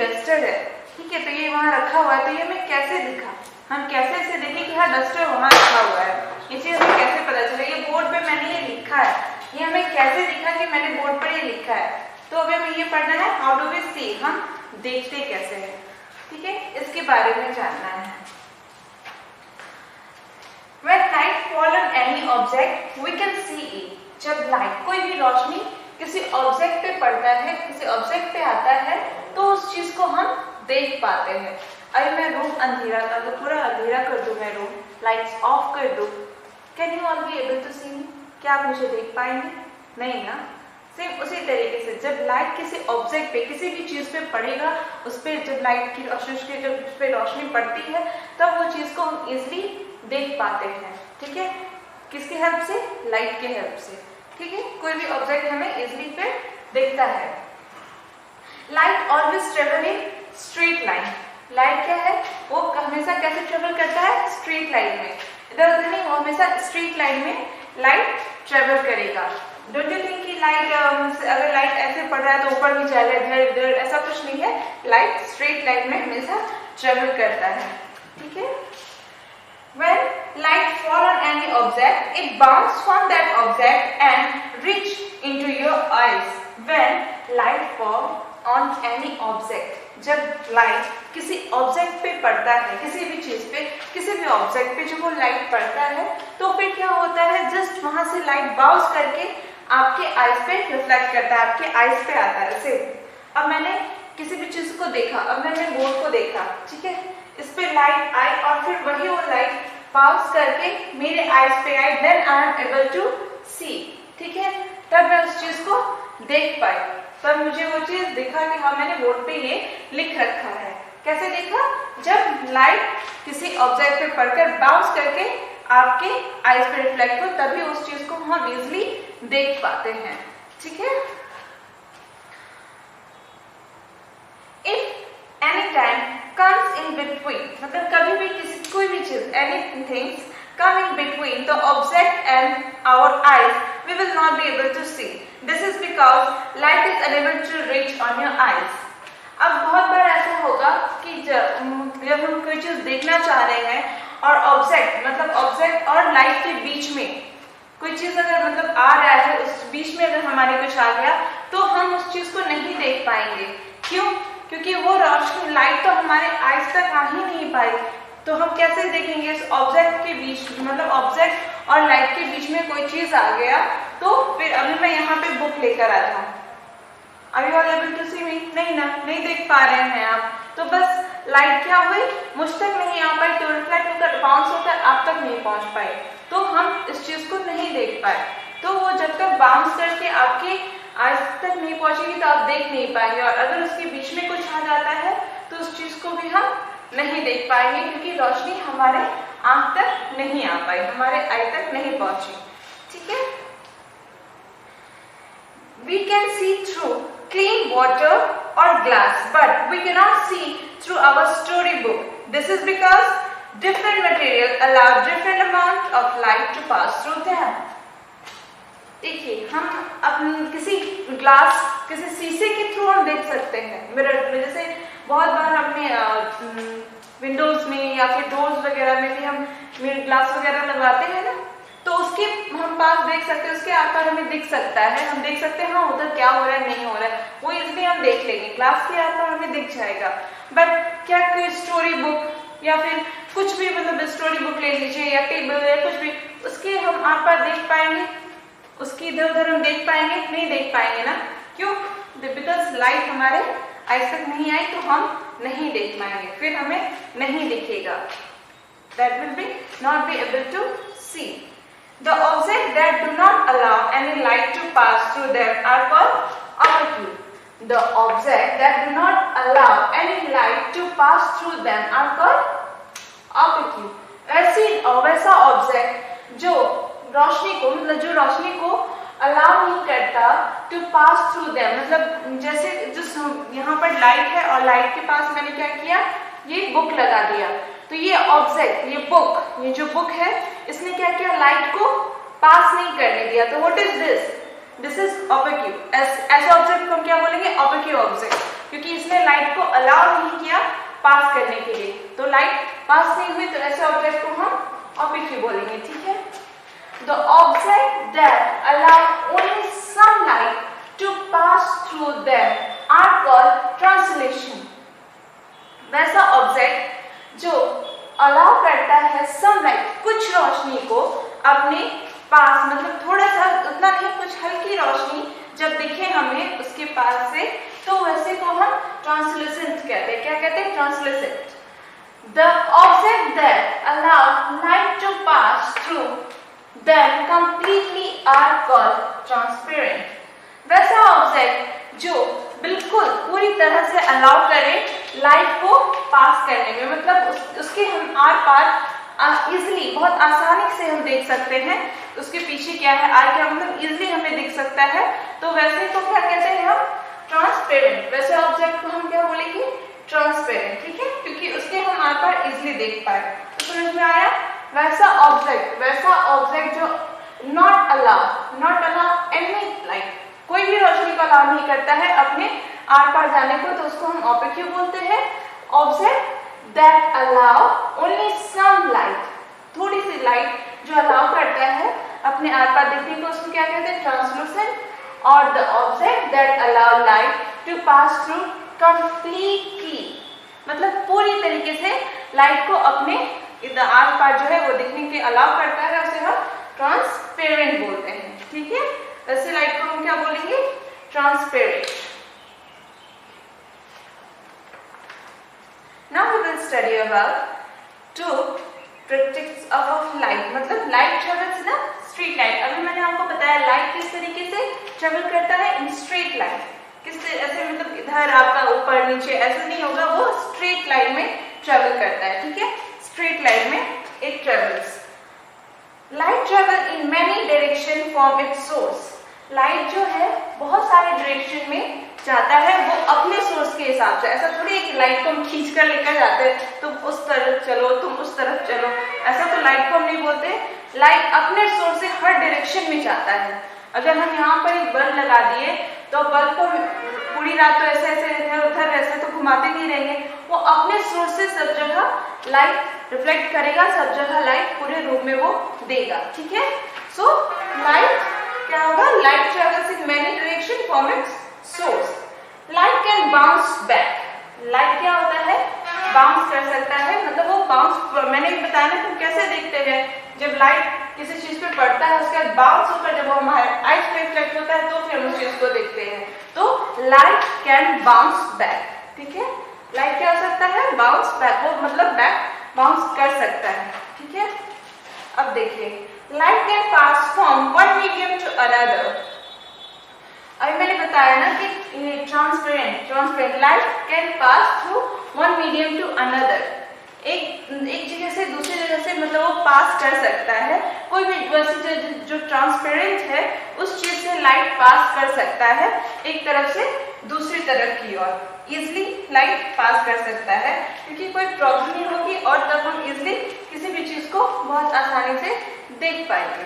Duster है, ठीक है, तो ये वहाँ रखा हुआ है, तो ये हमें कैसे दिखा, हम कैसे इसे देखें कि हाँ डस्टर वहाँ रखा हुआ है, ये चीज़ हमें कैसे पता चला, ये बोर्ड पे मैंने ये लिखा है, ये हमें कैसे दिखा कि मैंने बोर्ड पर ये लिखा है। तो अभी हमें ये पढ़ना है हाउ डू वी सी, हम देखते कैसे हैं, ठीक है, इसके बारे में जानना है। When light fall on any object, we can see it. जब लाइट, कोई भी रोशनी किसी ऑब्जेक्ट पे पड़ता है, किसी ऑब्जेक्ट पे आता है, तो उस चीज को हम देख पाते हैं। अगर मैं रूम अंधेरा कर दूं, पूरा अंधेरा कर दूं, मैं रूम लाइट्स ऑफ कर दूं, can you all be able to see me? क्या आप मुझे देख पाएंगे? नहीं ना। सेम उसी तरीके से जब लाइट किसी ऑब्जेक्ट पे, किसी भी चीज पे पड़ेगा, उस पर जब लाइट की जब उस पर रोशनी पड़ती है, तब वो चीज को हम इजिली देख पाते हैं, ठीक है, किसकी हेल्प से? लाइट के हेल्प से, ठीक है, कोई भी ऑब्जेक्ट हमें इजिली फिर दिखता है। Light always travel in straight line. Light क्या है? वो हमेशा कैसे ट्रेवल करता है? स्ट्रेट लाइन में, इधर उधर नहीं, वो हमेशा स्ट्रेट लाइन में लाइट ट्रेवल करेगा। डोंट यू थिंक कि लाइट, अगर लाइट ऐसे पड़ रहा है तो ऊपर भी जाएगा, इधर इधर, ऐसा कुछ नहीं है, लाइट स्ट्रेट लाइन में हमेशा ट्रेवल करता है, ठीक है। When light fall on any object, it bounces from that object and reach into your eyes. When light fall on any object, जब लाइट किसी ऑब्जेक्ट पे पड़ता है, किसी भी चीज पे, किसी भी ऑब्जेक्ट पे जब वो लाइट पड़ता है, तो फिर क्या होता है, जस्ट वहां से लाइट बाउंस करके आपके आईज पे रिफ्लेक्ट करता है, आपके आईज पे आता है। से अब मैंने किसी भी चीज को देखा, अब मैंने बोर्ड को देखा, ठीक है, इस पे लाइट आई और फिर वही वो लाइट बाउंस करके मेरे आईज पे आई, then I am able to see, ठीक है, तब मैं उस चीज को देख पाई, तब मुझे वो चीज दिखा कि हाँ मैंने बोर्ड पे ये लिख रखा है। कैसे देखा? जब लाइट किसी ऑब्जेक्ट पे पड़कर बाउंस करके आपके आईज पे रिफ्लेक्ट हो, तभी उस चीज को हम इजिली देख पाते हैं, ठीक है। If any time comes in between, मतलब कभी भी किसी कोई भी चीज, anything come in between the object and our eyes, we will not be able to see. This is because light is unable to reach on your eyes. अब बहुत बार ऐसा होगा कि जब हम कोई चीज देखना चाह रहे हैं और ऑब्जेक्ट, मतलब ऑब्जेक्ट और लाइट के बीच में कोई चीज अगर मतलब आ रहा है, उस बीच में अगर हमारे कुछ आ गया, तो हम उस चीज को नहीं देख पाएंगे। क्यों? क्योंकि वो रोशनी, लाइट तो हमारे आईज तक आ ही नहीं पाई, तो हम कैसे देखेंगे? इस ऑब्जेक्ट के बीच, मतलब ऑब्जेक्ट और लाइट के बीच में कोई चीज आ गया, तो फिर अभी मैं यहाँ पे बुक लेकर आ जाऊँ, Are you all able to see me? नहीं ना, नहीं देख पा रहे हैं आप, तो बस लाइट क्या हुई, मुझ तक नहीं आ पाई, तो रिफ्लेक्ट होकर बाउंस होकर आप तक नहीं पहुंच पाए, तो हम इस चीज को नहीं देख पाए। तो वो जब तक बाउंस करके आपके आज तक नहीं पहुंचेगी तो आप देख नहीं पाएंगे, और अगर उसके बीच में कुछ आ जाता है तो उस चीज को भी हम नहीं देख पाएंगे, क्योंकि रोशनी हमारे आंख तक नहीं आ पाई, हमारे आई तक नहीं पहुंची, ठीक है। We can see through clean water or glass, but we cannot see through our storybook. This is because different material allow different amount of light to pass through them. देखिए, हम अपने किसी ग्लास, किसी शीशे के थ्रू हम देख सकते हैं, मिरर में, जैसे बहुत बार अपने विंडोज में या फिर डोर्स वगैरह में भी हम मिरर ग्लास वगैरह लगाते हैं ना, तो उसके हम पास देख सकते हैं, उसके आकार हमें दिख सकता है, हम देख सकते हैं हाँ उधर क्या हो रहा है, नहीं हो रहा है, वो इसलिए हम देख लेंगे, ग्लास के आकार हमें दिख जाएगा। बट क्या कोई स्टोरी बुक या फिर कुछ भी, मतलब स्टोरी बुक ले लीजिए या टेबल या कुछ भी, उसके हम आर पार देख पाएंगे, उसकी इधर उधर हम देख पाएंगे? नहीं देख पाएंगे ना। क्यों? बिकॉज लाइट हमारे आईज तक नहीं आई, तो हम नहीं देख पाएंगे, फिर हमें नहीं दिखेगा, that will be not be able to see. The objects that do not allow any light to pass through them are called opaque. The objects that do not allow any light to pass through them are called opaque. वैसा object जो रोशनी को, मतलब जो रोशनी को allow नहीं करता to pass through them, मतलब जैसे जिस यहाँ पर लाइट है और लाइट के पास मैंने क्या किया, ये बुक लगा दिया, तो ये ऑब्जेक्ट, ये बुक, ये जो बुक है, इसने क्या किया, लाइट को पास नहीं करने दिया, तो what is this? This is opaque. ऐसे ऑब्जेक्ट को हम क्या बोलेंगे? Opaque object. क्योंकि इसने लाइट को अलाउ नहीं किया पास करने के लिए, तो लाइट पास नहीं हुई, तो ऐसे ऑब्जेक्ट को हम ऑब्जेक्ट बोलेंगे, ठीक है। The object that allow only some light to pass through them are called translation. वैसा ऑब्जेक्ट जो अलाउ करता है सनलाइट, कुछ रोशनी को अपने पास, मतलब थोड़ा सा, उतना नहीं, कुछ हल्की रोशनी जब दिखे हमें उसके पास से, तो वैसे को हम ट्रांसलूसेंट कहते हैं। क्या कहते हैं? Translucent. The object that allow light to pass through them completely are called transparent. वैसा ऑब्जेक्ट जो बिल्कुल पूरी तरह से अलाउ करे लाइट को पास करने में, मतलब उसके हम आर पार इजिली, बहुत आसानी से हम देख सकते हैं उसके पीछे क्या है, आर क्या, मतलब इजिली हमें दिख सकता है, तो वैसे को क्या कहते हैं हम? ट्रांसपेरेंट। वैसे ऑब्जेक्ट को हम क्या बोलेंगे? ट्रांसपेरेंट, ठीक है, क्योंकि उसके हम आर पार इजिली देख पाए। तो समझ में आया? वैसा ऑब्जेक्ट जो नॉट अलाउ एनी लाइट, कोई भी रोशनी को अलाउ नहीं करता है अपने आर पार जाने को, तो उसको हम ऑब्जेक्ट बोलते हैं। Object that allow only some light, थोड़ी सी लाइट जो अलाउ करता है अपने आर पार देखने को, उसको क्या कहते हैं? ट्रांसलूसेंट। और the object that allow light to pass through completely, मतलब पूरी तरीके से लाइट को अपने आर पार जो है वो दिखने के अलाउ करता है, उसे हम ट्रांसपेरेंट बोलते हैं, ठीक है। वैसे लाइट को हम क्या बोलेंगे? Transparent. Now we will study about two characteristics of light, मतलब लाइट ट्रेवल्स ना स्ट्रेट लाइट। अभी मैंने आपको बताया लाइट किस तरीके से ट्रेवल करता है, इन स्ट्रेट लाइन। किससे? ऐसे, मतलब इधर आपका ऊपर नीचे ऐसे नहीं होगा, वो स्ट्रेट लाइन में ट्रेवल करता है, ठीक है, स्ट्रेट लाइन में it travels. Light travel in many direction from its source. Light जो है बहुत सारे डायरेक्शन में जाता है, वो अपने सोर्स के हिसाब से। ऐसा थोड़ी है कि लाइट को हम खींच कर लेकर जाते हैं, तुम उस तरफ चलो, तुम उस तरफ चलो, ऐसा तो लाइट को हम नहीं बोलते। लाइट अपने सोर्स से हर डायरेक्शन में जाता है। अगर हम यहाँ पर एक बल्ब लगा दिए तो बल्ब को पूरी रात तो ऐसे ऐसे इधर उधर ऐसे तो घुमाते नहीं रहेंगे, वो अपने सोर्स से सब जगह लाइट रिफ्लेक्ट करेगा, सब जगह लाइट पूरे रूम में वो देगा, ठीक है। सो लाइट क्या होगा? Light travels in many direction from its source. Light can bounce back. Light क्या होता है? बाउंस कर सकता है, मतलब वो बाउंस, मैंने बताया ना तुम कैसे देखते हैं, जब लाइट किसी चीज पे पड़ता है उसके बाद बाउंस होकर जब वो हमारे आईज पे रिफ्लेक्ट होता है तो फिर हम उस चीज को देखते हैं। तो लाइट कैन बाउंस बैक, ठीक है। लाइट क्या हो सकता है? बाउंस बैक, वो मतलब बैक बाउंस कर सकता है, ठीक है। अब देखिए, light can pass from one medium to another. अभी मैंने बताया ना कि transparent light can pass through one medium to another. एक जगह से दूसरी जगह से, मतलब वो पास कर सकता है। कोई भी वैसे जो ट्रांसपेरेंट है उस चीज से लाइट पास कर सकता है एक तरफ से दूसरी तरफ की ओर, इजिली लाइट पास कर सकता है, क्योंकि कोई प्रॉब्लम नहीं होगी और तब हम इजिली किसी भी चीज को बहुत आसानी से देख पाएंगे।